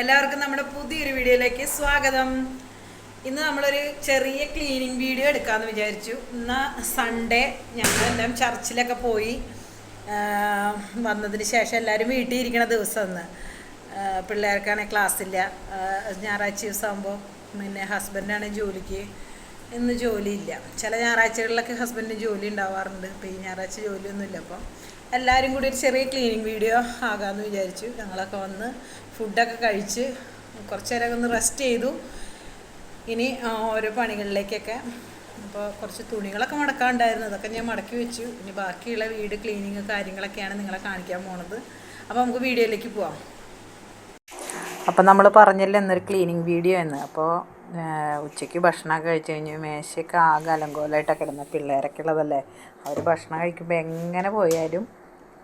എല്ലാവർക്കും നമ്മുടെ പുതിയൊരു വീഡിയോയിലേക്ക് സ്വാഗതം. ഇന്ന് നമ്മളൊരു ചെറിയ ക്ലീനിങ് വീഡിയോ എടുക്കാമെന്ന് വിചാരിച്ചു. ഇന്ന് സൺഡേ ഞങ്ങളെല്ലാം ചർച്ചിലൊക്കെ പോയി വന്നതിന് ശേഷം എല്ലാവരും വീട്ടിൽ ഇരിക്കണ ദിവസം ഇന്ന്. പിള്ളേർക്കാണെങ്കിൽ ക്ലാസ്സില്ല. ഞായറാഴ്ച ദിവസമാകുമ്പോൾ പിന്നെ ഹസ്ബൻഡാണെങ്കിൽ ജോലിക്ക് ഇന്ന് ജോലിയില്ല. ചില ഞായറാഴ്ചകളിലൊക്കെ ഹസ്ബൻഡിന് ജോലി ഉണ്ടാവാറുണ്ട്. ഇപ്പോൾ ഈ ഞായറാഴ്ച ജോലിയൊന്നുമില്ല. അപ്പം എല്ലാവരും കൂടി ഒരു ചെറിയ ക്ലീനിങ് വീഡിയോ ആകാമെന്ന് വിചാരിച്ചു. ഞങ്ങളൊക്കെ വന്ന് ഫുഡൊക്കെ കഴിച്ച് കുറച്ച് നേരം ഒന്ന് റെസ്റ്റ് ചെയ്തു. ഇനി ഓരോ പണികളിലേക്കൊക്കെ. അപ്പോൾ കുറച്ച് തുണികളൊക്കെ മടക്കാനുണ്ടായിരുന്നു, അതൊക്കെ ഞാൻ മടക്കി വെച്ചു. ഇനി ബാക്കിയുള്ള വീട് ക്ലീനിങ് കാര്യങ്ങളൊക്കെയാണ് നിങ്ങളെ കാണിക്കാൻ പോണത്. അപ്പോൾ നമുക്ക് വീഡിയോയിലേക്ക് പോവാം. അപ്പം നമ്മൾ പറഞ്ഞല്ലോ എന്നൊരു ക്ലീനിങ് വീഡിയോ എന്ന്. അപ്പോൾ ഉച്ചയ്ക്ക് ഭക്ഷണമൊക്കെ കഴിച്ച് കഴിഞ്ഞ് മേശയൊക്കെ ആകെ അലങ്കോലമായിട്ടൊക്കെ കിടന്ന പിള്ളേരൊക്കെ ഉള്ളതല്ലേ. അവർ ഭക്ഷണം കഴിക്കുമ്പോൾ എങ്ങനെ പോയാലും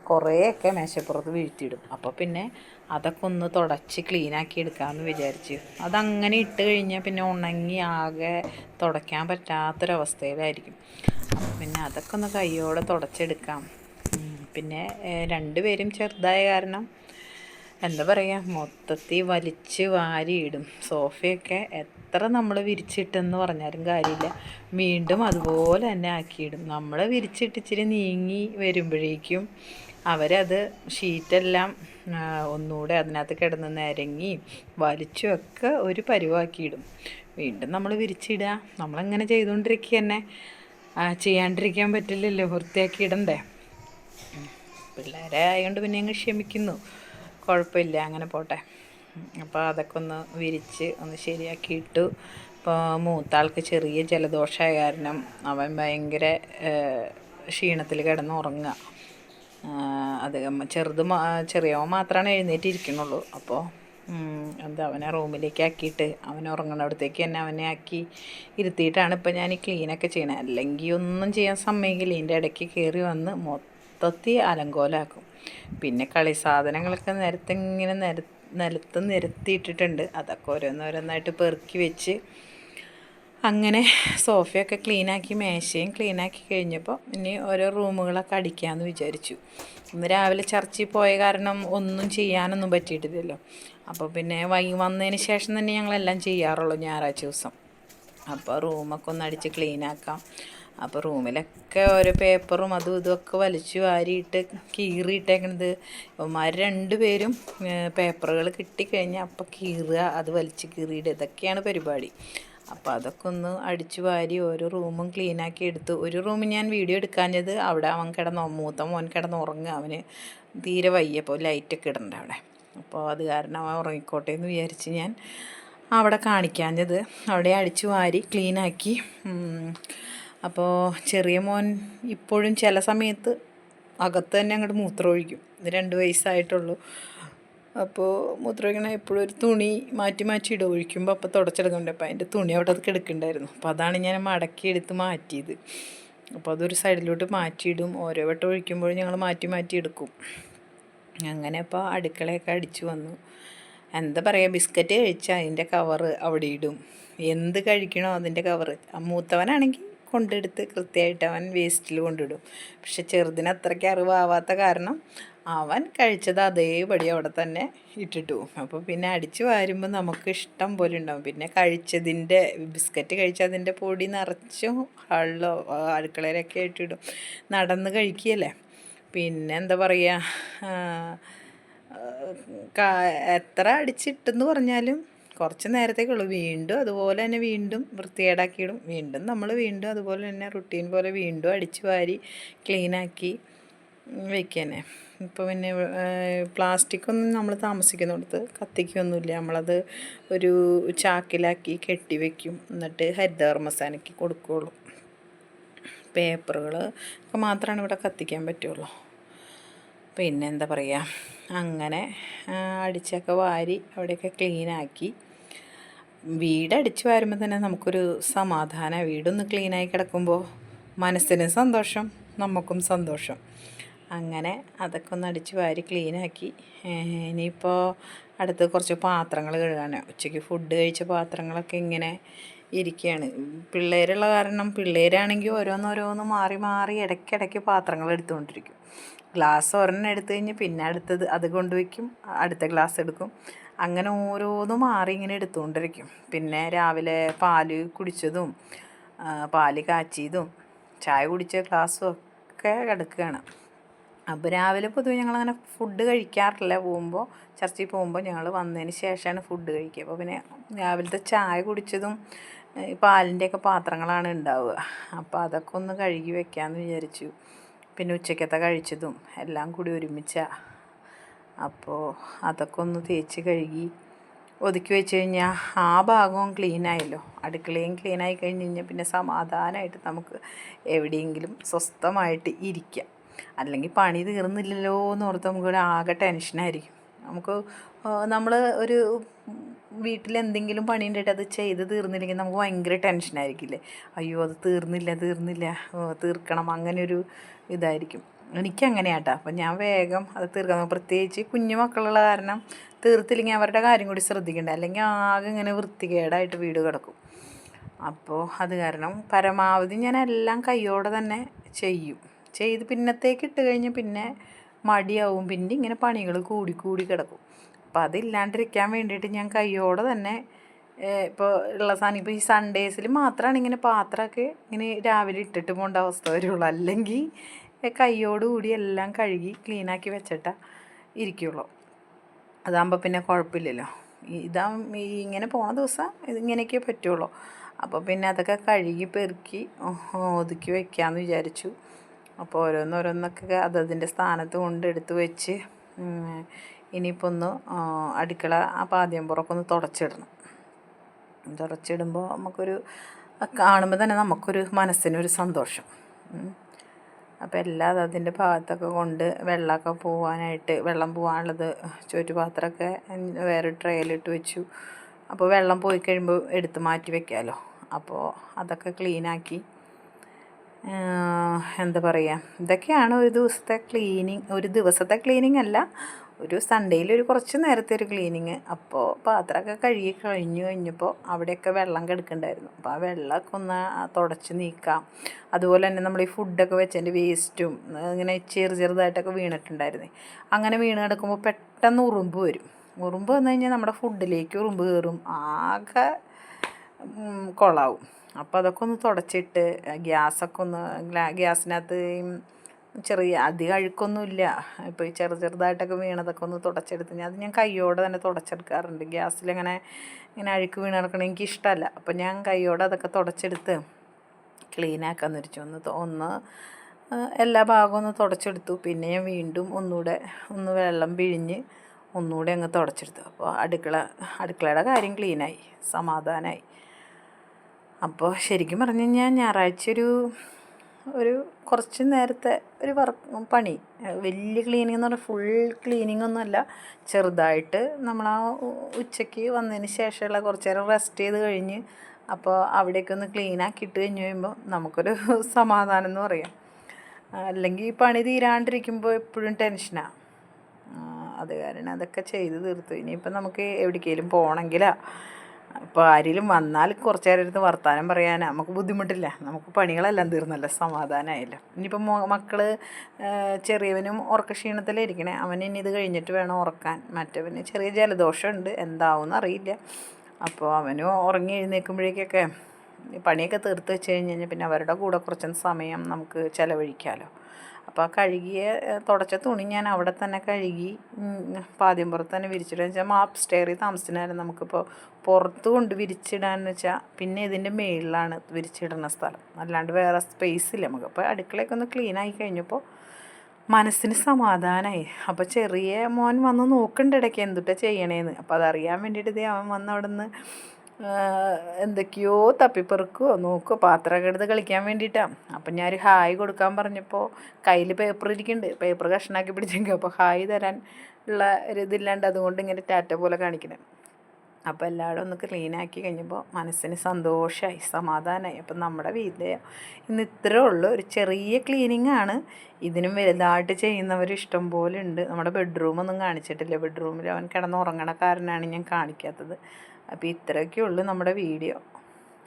കുറേയൊക്കെ മേശപ്പുറത്ത് വീഴ്ത്തിയിടും. അപ്പോൾ പിന്നെ അതൊക്കെ ഒന്ന് തുടച്ച് ക്ലീനാക്കി എടുക്കാമെന്ന് വിചാരിച്ചു. അതങ്ങനെ ഇട്ട് കഴിഞ്ഞാൽ പിന്നെ ഉണങ്ങി ആകെ തുടയ്ക്കാൻ പറ്റാത്തൊരവസ്ഥയിലായിരിക്കും. അപ്പോൾ പിന്നെ അതൊക്കെ ഒന്ന് കൈയോടെ തുടച്ചെടുക്കാം. പിന്നെ രണ്ടുപേരും ചെറുതായ കാരണം എന്താ പറയുക, മൊത്തത്തിൽ വലിച്ച് വാരിയിടും. സോഫയൊക്കെ എത്ര നമ്മൾ വിരിച്ചിട്ടെന്ന് പറഞ്ഞാലും കാര്യമില്ല, വീണ്ടും അതുപോലെ തന്നെ ആക്കിയിടും. നമ്മൾ വിരിച്ചിട്ടിച്ചിരി നീങ്ങി വരുമ്പോഴേക്കും അവരത് ഷീറ്റെല്ലാം ഒന്നുകൂടെ അതിനകത്ത് കിടന്ന് നിരങ്ങി വലിച്ചും ഒക്കെ ഒരു പരുവാക്കിയിടും. വീണ്ടും നമ്മൾ വിരിച്ചിടുക. നമ്മളങ്ങനെ ചെയ്തുകൊണ്ടിരിക്കുക തന്നെ, ചെയ്യാണ്ടിരിക്കാൻ പറ്റില്ലല്ലോ, വൃത്തിയാക്കി ഇടണ്ടേ. പിള്ളേരെ ആയതുകൊണ്ട് പിന്നെ അങ്ങ് ക്ഷമിക്കുന്നു, കുഴപ്പമില്ല, അങ്ങനെ പോട്ടെ. അപ്പോൾ അതൊക്കെ ഒന്ന് വിരിച്ച് ഒന്ന് ശരിയാക്കിയിട്ടു. ഇപ്പോൾ മൂത്താൾക്ക് ചെറിയ ജലദോഷമായ കാരണം അവൻ ഭയങ്കര ക്ഷീണത്തിൽ കിടന്ന് ഉറങ്ങുക. അത് ചെറിയവൻ മാത്രമാണ് എഴുന്നേറ്റിരിക്കണുള്ളൂ. അപ്പോൾ അവനെ റൂമിലേക്ക് ആക്കിയിട്ട് അവൻ ഉറങ്ങുന്നിടത്തേക്ക് തന്നെ അവനെ ആക്കി ഇരുത്തിയിട്ടാണ് ഇപ്പോൾ ഞാൻ ഈ ക്ലീനൊക്കെ ചെയ്യണത്. അല്ലെങ്കിൽ ഒന്നും ചെയ്യാൻ സമ്മതിക്കില്ല. ഇതിൻ്റെ ഇടയ്ക്ക് കയറി വന്ന് മൊത്തത്തിൽ അലങ്കോലാക്കും. പിന്നെ കളി സാധനങ്ങളൊക്കെ നിലത്ത് നിരത്തിയിട്ടിട്ടുണ്ട്. അതൊക്കെ ഓരോന്നോരോന്നായിട്ട് പെറുക്കി വെച്ച് അങ്ങനെ സോഫയൊക്കെ ക്ലീനാക്കി മേശയും ക്ലീനാക്കി കഴിഞ്ഞപ്പോൾ ഇനി ഓരോ റൂമുകളൊക്കെ അടിക്കാമെന്ന് വിചാരിച്ചു. ഇന്ന് രാവിലെ ചർച്ചിൽ പോയ കാരണം ഒന്നും ചെയ്യാനൊന്നും പറ്റിയിട്ടില്ലല്ലോ. അപ്പോൾ പിന്നെ വന്നതിന് ശേഷം തന്നെ ഞങ്ങളെല്ലാം ചെയ്യാറുള്ളൂ ഞായറാഴ്ച ദിവസം. അപ്പോൾ റൂമൊക്കെ ഒന്ന് അടിച്ച് ക്ലീനാക്കാം. അപ്പോൾ റൂമിലൊക്കെ ഓരോ പേപ്പറും അതും ഇതുമൊക്കെ വലിച്ചു വാരിയിട്ട് കീറിയിട്ടേക്കണത്. ഇവന്മാർ രണ്ടുപേരും പേപ്പറുകൾ കിട്ടിക്കഴിഞ്ഞാൽ അപ്പം കീറുക, അത് വലിച്ച് കീറിയിടുക, ഇതൊക്കെയാണ് പരിപാടി. അപ്പോൾ അതൊക്കെ ഒന്ന് അടിച്ചു വാരി ഓരോ റൂമും ക്ലീനാക്കി എടുത്തു. ഒരു റൂം ഞാൻ വീഡിയോ എടുക്കാഞ്ഞത്, അവിടെ അവൻ മൂത്ത മോൻ കിടന്ന് ഉറങ്ങുക. അവന് തീരെ വയ്യപ്പോൾ ലൈറ്റൊക്കെ ഇടണ്ട അവിടെ. അപ്പോൾ അത് കാരണം അവൻ ഉറങ്ങിക്കോട്ടെ എന്ന് വിചാരിച്ച് ഞാൻ അവിടെ കാണിക്കാഞ്ഞത്. അവിടെ അടിച്ചു വാരി ക്ലീനാക്കി. അപ്പോൾ ചെറിയ മോൻ ഇപ്പോഴും ചില സമയത്ത് അകത്ത് തന്നെ അങ്ങോട്ട് മൂത്രമൊഴിക്കും. 2 വയസ്സായിട്ടുള്ളൂ. അപ്പോൾ മൂത്രമൊഴിക്കണ എപ്പോഴും ഒരു തുണി മാറ്റി ഇടും. ഒഴിക്കുമ്പോൾ അപ്പോൾ തുടച്ചെടുക്കുന്നുണ്ട്. അപ്പോൾ അതിൻ്റെ തുണി അവിടെ അത് കിടക്കുന്നുണ്ടായിരുന്നു. അപ്പോൾ അതാണ് ഞാൻ മടക്കി എടുത്ത് മാറ്റിയത്. അപ്പോൾ അതൊരു സൈഡിലോട്ട് മാറ്റിയിടും. ഓരോ വട്ടം ഒഴിക്കുമ്പോഴും ഞങ്ങൾ മാറ്റി എടുക്കും. അങ്ങനെ ഇപ്പോൾ അടുക്കളയൊക്കെ അടിച്ചു വന്നു. എന്താ പറയുക, ബിസ്ക്കറ്റ് കഴിച്ചാൽ അതിൻ്റെ കവറ് അവിടെ ഇടും. എന്ത് കഴിക്കണോ അതിൻ്റെ കവറ്. മൂത്തവനാണെങ്കിൽ കൊണ്ടെടുത്ത് കൃത്യമായിട്ട് അവൻ വേസ്റ്റിൽ കൊണ്ടിടും. പക്ഷെ ചെറുതിന് അത്രയ്ക്ക് അറിവാവാത്ത കാരണം അവൻ കഴിച്ചത് അതേപടി അവിടെ തന്നെ ഇട്ടിട്ടു പോകും. അപ്പോൾ പിന്നെ അടിച്ചു വാരുമ്പോൾ നമുക്ക് ഇഷ്ടം പോലെ ഉണ്ടാവും. പിന്നെ കഴിച്ചതിൻ്റെ ബിസ്ക്കറ്റ് കഴിച്ചതിൻ്റെ പൊടി നിറച്ചും ഹള്ളോ അടുക്കളയിലൊക്കെ ഇട്ടിടും. നടന്ന് കഴിക്കുകയല്ലേ. പിന്നെ എന്താ പറയുക, എത്ര അടിച്ചിട്ടെന്ന് പറഞ്ഞാലും കുറച്ച് നേരത്തേക്കുള്ളൂ. വീണ്ടും അതുപോലെ തന്നെ വീണ്ടും വൃത്തികേടാക്കിയിടും. വീണ്ടും നമ്മൾ വീണ്ടും അതുപോലെ തന്നെ റുട്ടീൻ പോലെ വീണ്ടും അടിച്ചു വാരി ക്ലീനാക്കി വയ്ക്കാനെ. ഇപ്പോൾ പിന്നെ പ്ലാസ്റ്റിക്കൊന്നും നമ്മൾ താമസിക്കുന്നിടത്ത് കത്തിക്കൊന്നുമില്ല. നമ്മളത് ഒരു ചാക്കിലാക്കി കെട്ടി വയ്ക്കും. എന്നിട്ട് ഹരിതകർമ്മസേനയ്ക്ക് കൊടുക്കുകയുള്ളൂ. പേപ്പറുകൾ ഒക്കെ മാത്രമാണ് ഇവിടെ കത്തിക്കാൻ പറ്റുള്ളൂ. പിന്നെ എന്താ പറയുക, അങ്ങനെ അടിച്ചൊക്കെ വാരി അവിടെയൊക്കെ ക്ലീനാക്കി. വീടടിച്ച് വരുമ്പോൾ തന്നെ നമുക്കൊരു സമാധാനം. വീടൊന്ന് ക്ലീനായി കിടക്കുമ്പോൾ മനസ്സിന് സന്തോഷം, നമുക്കും സന്തോഷം. അങ്ങനെ അതൊക്കെ ഒന്ന് അടിച്ച് വാരി ക്ലീനാക്കി. ഇനിയിപ്പോൾ അടുത്ത് കുറച്ച് പാത്രങ്ങൾ കഴുകാനാണ്. ഉച്ചയ്ക്ക് ഫുഡ് കഴിച്ച പാത്രങ്ങളൊക്കെ ഇങ്ങനെ ഇരിക്കുകയാണ്. പിള്ളേരുള്ള കാരണം പിള്ളേരാണെങ്കിൽ ഓരോന്നോരോന്ന് മാറി ഇടയ്ക്കിടയ്ക്ക് പാത്രങ്ങൾ എടുത്തുകൊണ്ടിരിക്കും. ഗ്ലാസ് ഒരെണ്ണം എടുത്തു കഴിഞ്ഞ് പിന്നെ അടുത്തത് അത് കൊണ്ടുവയ്ക്കും, അടുത്ത ഗ്ലാസ് എടുക്കും. അങ്ങനെ ഓരോന്നും മാറി ഇങ്ങനെ എടുത്തുകൊണ്ടിരിക്കും. പിന്നെ രാവിലെ പാല് കുടിച്ചതും പാല് കാച്ചിയതും ചായ കുടിച്ച ഗ്ലാസ്സും ഒക്കെ കിടക്കുകയാണ്. അപ്പോൾ രാവിലെ പൊതുവെ ഞങ്ങളങ്ങനെ ഫുഡ് കഴിക്കാറില്ല. ചർച്ചിൽ പോകുമ്പോൾ ഞങ്ങൾ വന്നതിന് ശേഷമാണ് ഫുഡ് കഴിക്കുക. അപ്പോൾ പിന്നെ രാവിലത്തെ ചായ കുടിച്ചതും പാലിൻ്റെയൊക്കെ പാത്രങ്ങളാണ് ഉണ്ടാവുക. അപ്പോൾ അതൊക്കെ ഒന്ന് കഴുകി വെക്കാമെന്ന് വിചാരിച്ചു. പിന്നെ ഉച്ചക്കത്തെ കഴിച്ചതും എല്ലാം കൂടി ഒരുമിച്ചാണ്. അപ്പോൾ അതൊക്കെ ഒന്ന് തേച്ച് കഴുകി ഒതുക്കി വെച്ച് കഴിഞ്ഞാൽ ആ ഭാഗവും ക്ലീനായല്ലോ. അടുക്കളയും ക്ലീനായി കഴിഞ്ഞ് കഴിഞ്ഞാൽ പിന്നെ സമാധാനമായിട്ട് നമുക്ക് എവിടെയെങ്കിലും സ്വസ്ഥമായിട്ട് ഇരിക്കാം. അല്ലെങ്കിൽ പണി തീർന്നില്ലല്ലോ എന്ന് ഓർത്ത് നമുക്കിവിടെ ആകെ ടെൻഷനായിരിക്കും. നമ്മൾ ഒരു വീട്ടിലെന്തെങ്കിലും പണി ഉണ്ടായിട്ട് അത് ചെയ്ത് തീർന്നില്ലെങ്കിൽ നമുക്ക് ഭയങ്കര ടെൻഷനായിരിക്കില്ലേ. അയ്യോ അത് തീർന്നില്ല തീർക്കണം, അങ്ങനെയൊരു ഇതായിരിക്കും. എനിക്കങ്ങനെയാട്ടോ. അപ്പം ഞാൻ വേഗം അത് തീർക്കാൻ, പ്രത്യേകിച്ച് കുഞ്ഞു മക്കളുള്ള കാരണം തീർത്തില്ലെങ്കിൽ അവരുടെ കാര്യം കൂടി ശ്രദ്ധിക്കണ്ടേ. അല്ലെങ്കിൽ ആകെ ഇങ്ങനെ വൃത്തികേടായിട്ട് വീട് കിടക്കും. അപ്പോൾ അത് കാരണം പരമാവധി ഞാൻ എല്ലാം കൈയോടെ തന്നെ ചെയ്ത് പിന്നത്തേക്ക് ഇട്ട് കഴിഞ്ഞ് പിന്നെ മടിയാവും. പിന്നെ ഇങ്ങനെ പണികൾ കൂടി കിടക്കും. അപ്പോൾ അതില്ലാണ്ടിരിക്കാൻ വേണ്ടിയിട്ട് ഞാൻ കൈയോടെ തന്നെ ഇപ്പോൾ ഉള്ള സാധനം, ഇപ്പോൾ ഈ സൺഡേസിൽ മാത്രമാണ് ഇങ്ങനെ പാത്രമൊക്കെ ഇങ്ങനെ രാവിലെ ഇട്ടിട്ട് പോകേണ്ട അവസ്ഥ വരുള്ളൂ. അല്ലെങ്കിൽ കൈയോടുകൂടി എല്ലാം കഴുകി ക്ലീനാക്കി വെച്ചിട്ടാ ഇരിക്കുള്ളൂ. അതാകുമ്പോൾ പിന്നെ കുഴപ്പമില്ലല്ലോ. ഇങ്ങനെ പോണ ദിവസം ഇതിങ്ങനെയൊക്കെ പറ്റുള്ളൂ. അപ്പോൾ പിന്നെ അതൊക്കെ കഴുകി പെറുക്കി ഒതുക്കി വയ്ക്കാമെന്ന് വിചാരിച്ചു. അപ്പോൾ ഓരോന്നൊക്കെ അതതിൻ്റെ സ്ഥാനത്ത് കൊണ്ടെടുത്ത് വെച്ച് ഇനിയിപ്പോൾ ഒന്ന് അടുക്കള പാദ്യംപുറമൊക്കെ ഒന്ന് തുടച്ചിടുമ്പോൾ നമുക്കൊരു കാണുമ്പോൾ തന്നെ നമുക്കൊരു മനസ്സിനൊരു സന്തോഷം. അപ്പോൾ എല്ലാം അതിൻ്റെ ഭാഗത്തൊക്കെ കൊണ്ട് വെള്ളം പോകാനുള്ളത് ചോറ്റുപാത്രമൊക്കെ വേറെ ട്രേയിലിട്ട് വെച്ചു. അപ്പോൾ വെള്ളം പോയി കഴിയുമ്പോൾ എടുത്ത് മാറ്റി വെക്കാമല്ലോ. അപ്പോൾ അതൊക്കെ ക്ലീനാക്കി എന്താ പറയുക, ഇതൊക്കെയാണ് ഒരു ദിവസത്തെ ക്ലീനിങ് അല്ല, ഒരു സൺഡേയിൽ ഒരു കുറച്ച് നേരത്തെ ഒരു ക്ലീനിങ്. അപ്പോൾ പാത്രമൊക്കെ കഴുകി കഴിഞ്ഞപ്പോൾ അവിടെയൊക്കെ വെള്ളം കിടക്കുന്നുണ്ടായിരുന്നു. അപ്പോൾ ആ വെള്ളമൊക്കെ ഒന്ന് തുടച്ച് നീക്കാം. അതുപോലെ തന്നെ നമ്മൾ ഈ ഫുഡൊക്കെ വെച്ചതിൻ്റെ വേസ്റ്റും ഇങ്ങനെ ചെറുതായിട്ടൊക്കെ വീണിട്ടുണ്ടായിരുന്നു. അങ്ങനെ വീണ് കിടക്കുമ്പോൾ പെട്ടെന്ന് ഉറുമ്പ് വന്നു കഴിഞ്ഞാൽ നമ്മുടെ ഫുഡിലേക്ക് ഉറുമ്പ് കയറും, ആകെ കൊളാവും. അപ്പോൾ അതൊക്കെ ഒന്ന് തുടച്ചിട്ട് ഗ്യാസിനകത്ത് അധികം അഴുക്കൊന്നുമില്ല. ഇപ്പോൾ ഈ ചെറുതായിട്ടൊക്കെ വീണതൊക്കെ ഒന്ന് തുടച്ചെടുത്ത് അത് ഞാൻ കൈയോടെ തന്നെ തുടച്ചെടുക്കാറുണ്ട്. ഗ്യാസിലിങ്ങനെ അഴുക്ക് വീണ് കിടക്കണത് എനിക്കിഷ്ടമല്ല. അപ്പോൾ ഞാൻ കൈയോടെ അതൊക്കെ തുടച്ചെടുത്ത് ക്ലീനാക്കാമെന്ന് വെച്ചു. ഒന്ന് എല്ലാ ഭാഗവും ഒന്ന് തുടച്ചെടുത്തു. പിന്നെ ഞാൻ വീണ്ടും ഒന്ന് വെള്ളം പിഴിഞ്ഞ് ഒന്നുകൂടെ അങ്ങ് തുടച്ചെടുത്തു. അപ്പോൾ അടുക്കളയുടെ കാര്യം ക്ലീനായി, സമാധാനമായി. അപ്പോൾ ശരിക്കും പറഞ്ഞു കഴിഞ്ഞാൽ ഞായറാഴ്ച ഒരു കുറച്ച് നേരത്തെ ഒരു പണി, വലിയ ക്ലീനിങ് എന്ന് പറഞ്ഞാൽ ഫുൾ ക്ലീനിങ് ഒന്നുമല്ല, ചെറുതായിട്ട് നമ്മൾ ആ ഉച്ചയ്ക്ക് വന്നതിന് ശേഷമുള്ള കുറച്ച് നേരം റെസ്റ്റ് ചെയ്ത് കഴിഞ്ഞ് അപ്പോൾ അവിടേക്ക് ഒന്ന് ക്ലീനാക്കി ഇട്ട് കഴിഞ്ഞ് കഴിയുമ്പോൾ നമുക്കൊരു സമാധാനം എന്ന് പറയാം. അല്ലെങ്കിൽ പണി തീരാണ്ടിരിക്കുമ്പോൾ എപ്പോഴും ടെൻഷനാണ്. അത് കാരണം അതൊക്കെ ചെയ്ത് തീർത്തു. ഇനിയിപ്പോൾ നമുക്ക് എവിടേക്കെങ്കിലും പോകണമെങ്കിലാ, ഇപ്പോൾ ആരെങ്കിലും വന്നാൽ കുറച്ച് നേരം ഇരുന്ന് വർത്താനം പറയാൻ നമുക്ക് ബുദ്ധിമുട്ടില്ല. നമുക്ക് പണികളെല്ലാം തീർന്നല്ലോ, സമാധാനമായല്ലോ. ഇനിയിപ്പോൾ മക്കൾ ചെറിയവനും ഉറക്കക്ഷീണത്തിലിരിക്കണേ, അവന് ഇത് കഴിഞ്ഞിട്ട് വേണം ഉറക്കാൻ. മറ്റവന് ചെറിയ ജലദോഷമുണ്ട്, എന്താവും അറിയില്ല. അപ്പോൾ അവനും ഉറങ്ങി എഴുന്നേൽക്കുമ്പോഴേക്കൊക്കെ പണിയൊക്കെ തീർത്ത് വെച്ച് കഴിഞ്ഞ് പിന്നെ അവരുടെ കൂടെ കുറച്ച് സമയം നമുക്ക് ചിലവഴിക്കാമല്ലോ. അപ്പോൾ ആ തുടച്ച തുണി ഞാൻ അവിടെ തന്നെ കഴുകി പാദ്യംപുറത്ത് തന്നെ വിരിച്ചിടുക വെച്ചാൽ അപ്സ്റ്റെയറിൽ താമസിച്ചിട്ടുണ്ടായിരുന്നു. നമുക്കിപ്പോൾ പുറത്ത് കൊണ്ട് വിരിച്ചിടാന്ന് വെച്ചാൽ പിന്നെ ഇതിൻ്റെ മേളിലാണ് വിരിച്ചിടുന്ന സ്ഥലം, അല്ലാണ്ട് വേറെ സ്പേസ് ഇല്ല നമുക്ക്. അപ്പോൾ അടുക്കളയൊക്കെ ഒന്ന് ക്ലീനായി കഴിഞ്ഞപ്പോൾ മനസ്സിന് സമാധാനമായി. അപ്പോൾ ചെറിയ മോൻ വന്ന് നോക്കുന്നുണ്ട് ഇടയ്ക്ക് എന്തുട്ടാ ചെയ്യണേന്ന്. അപ്പോൾ അതറിയാൻ വേണ്ടിയിട്ട് അവൻ വന്ന് അവിടെ നിന്ന് എന്തൊക്കെയോ തപ്പിപ്പെറുക്കുവോ നോക്കുവോ, പാത്രമൊക്കെ എടുത്ത് കളിക്കാൻ വേണ്ടിയിട്ടാണ്. അപ്പം ഞാനൊരു ഹായ് കൊടുക്കാൻ പറഞ്ഞപ്പോൾ കയ്യിൽ പേപ്പർ ഇരിക്കുന്നുണ്ട്, പേപ്പർ കഷ്ണാക്കി പിടിച്ചെങ്കിൽ അപ്പോൾ ഹായ് തരാൻ ഉള്ള ഒരു ഇതില്ലാണ്ട് അതുകൊണ്ട് ഇങ്ങനെ ടാറ്റ പോലെ കാണിക്കണം. അപ്പോൾ എല്ലാവരും ഒന്ന് ക്ലീനാക്കി കഴിഞ്ഞപ്പോൾ മനസ്സിന് സന്തോഷമായി, സമാധാനമായി. അപ്പം നമ്മുടെ വീട്ടിൽ ഇന്ന് ഇത്രേ ഉള്ളൂ, ഒരു ചെറിയ ക്ലീനിങ്ങാണ്. ഇതിനും വലുതായിട്ട് ചെയ്യുന്നവർ ഇഷ്ടം പോലെ ഉണ്ട്. നമ്മുടെ ബെഡ്റൂമൊന്നും കാണിച്ചിട്ടില്ല, ബെഡ്റൂമിൽ അവൻ കിടന്നുറങ്ങണ കാരനാണ് ഞാൻ കാണിക്കാത്തത്. അപ്പോൾ ഇത്രയൊക്കെ ഉള്ളൂ നമ്മുടെ വീഡിയോ.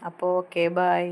അപ്പോൾ ഓക്കെ, ബൈ.